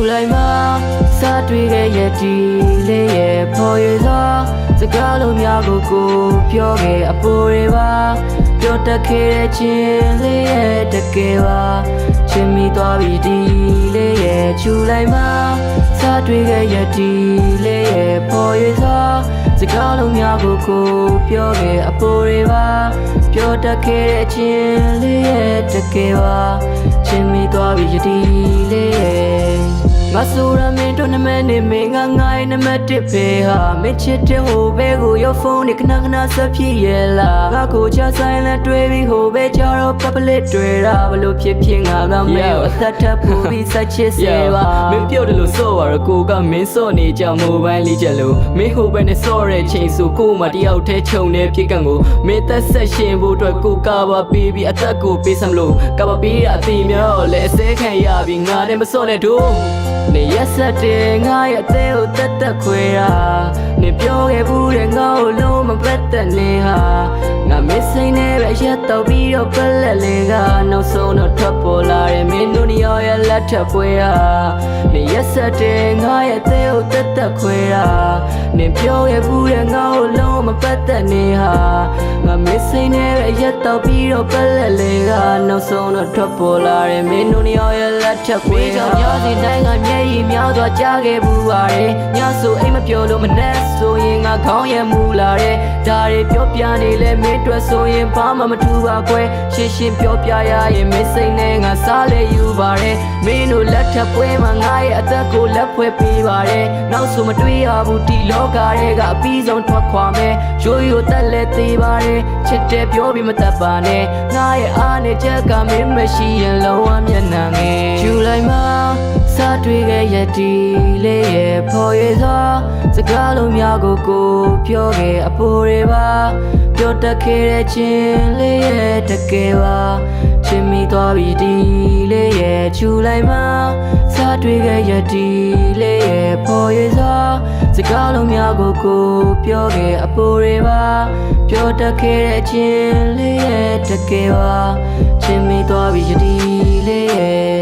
လိုက်မှာစားတွေ့ခဲ့ရဲ့ဒီလေးရဲ့ဖော်ရသောစကားလုံးများကိုပြောခဲ့အပေါ်တွေပါပြောတတ်ခဲ့တဲ့ချင်းလေးရဲ့တကယ်ပါချင်မိသွားပြီဒီလေးရဲ့ချူလိုက်မှာစားတွေ့ခဲ့ရဲ့ဒီလေးရဲ့ဖော်ရသောစကားလုံးများကိုပြောခဲ့အပေါ်တွေပါပြောတတ်ခဲ့တဲ့ချင်းလေးရဲ့တကယ်ပါချင်မိသွားပြီဒီလေးရဲ့ငါဆိုရမင်းတို့နမနေမင်းငါငိုင်းနမတစ်ဖေဟာမင်းချစ်တဲ့ဟိုဘဲကိုရောဖုန်းနဲ့ခဏခဏဆက်ဖြစ်ရဲ့လားငါကိုချဆိုင်လက်တွေ့ပြီးဟိုဘဲကြတော့ပပလစ်တွေ့တာဘလို့ဖြစ်ငါကမင်းအသက်ထပ်ဖို့ပြီးဆက်ချစ်စေပါမင်းပြုတ်တယ်လို့စော့ပါတော့ကိုကမင်းစော့နေကြမိုဘိုင်းလေးချက်လို့မင်းဟိုဘဲနဲ့စော့တဲ့ချိန်ဆိုကိုမှတယောက်တည်းခြုံနေဖြစ်ကန်ကိုမင်းသက်ဆက်ရှင်ဖို့အတွက်ကိုကပါပေးပြီးအသက်ကိုပေးစမ်းလို့ကပါပေးတာအတိမျိုးလဲအစဲခံရပြီးငါနဲ့မစော့နဲ့တို့နေရဆက်တဲ့ငါရဲ့အသေးကိုတက်ခွေတာနေပြောခဲ့ဘူးတဲ့ငါ့ကိုလုံးမပတ်သက်နေဟာငါမစ်စိန်နဲ့ပဲရက်တော့ပြီးတော့ပလက်လေးကနောက်ဆုံးတော့ထွက်ပေါ်လာတယ်မင်းတို့ညရဲ့လက်ထပ်ပွေတာနေရဆက်တဲ့ငါရဲ့အသေးကိုတက်ခွေတာနေပြောခဲ့ဘူးတဲ့ငါ့ကိုလုံးမပတ်သက်နေဟာငါမစ်စိန်နဲ့ပဲရက်တော့ပြီးတော့ပလက်လေးကနောက်ဆုံးတော့ထွက်ပေါ်လာတယ်မင်းတို့ညရဲ့လက်ထပ်ပွေတာညစီတိုင်းကမျက်ရည်မြောက်သွားကြခဲ့ဘူးပါတယ်ညဆိုအိမ်မပြောလို့မနဲ့ဆိုရင်ငါခေါင်းရမူလာတယ်ဒါတွေပြောပြနေလဲမင်းတွေ့ဆိုရင်ဘာမှမထူပါကွယ်ရှင်းပြောပြရရင်မင်းစိတ်နဲ့ငါစားလဲယူပါတယ်မင်းတို့လက်ထပ်ပွဲမှာငါရဲ့အသက်ကိုလက်ဖွဲ့ပေးပါတယ်နောက်ဆိုမတွေ့ရဘူးဒီလောကတွေကအပြီးဆုံးထွက်ခွာမယ်ရိုးတက်လဲသေးပါတယ်ချစ်တယ်ပြောပြီးမတတ်ပါနဲ့ငါရဲ့အားနဲ့ချက်ကမင်းမရှိရင်လုံးဝမျက်နှာငယ်ယူလိုက်မှာစားတွေ့ခဲ့ရဲ့ဒီလေးရဲ့ဖော်ရသောစကားလုံးများကိုပြောခဲ့အပေါ်တွေပါပြောတတ်ခဲ့တဲ့ချင်းလေးရဲ့တကယ်ပါချင်မိသွားပြီဒီလေးရဲ့ချူလိုက်မှာစားတွေ့ခဲ့ရဲ့ဒီလေးရဲ့ဖော်ရသောစကားလုံးများကိုပြောခဲ့အပေါ်တွေပါပြောတတ်ခဲ့တဲ့ချင်းလေးရဲ့တကယ်ပါချင်မိသွားပြီဒီလေးရဲ့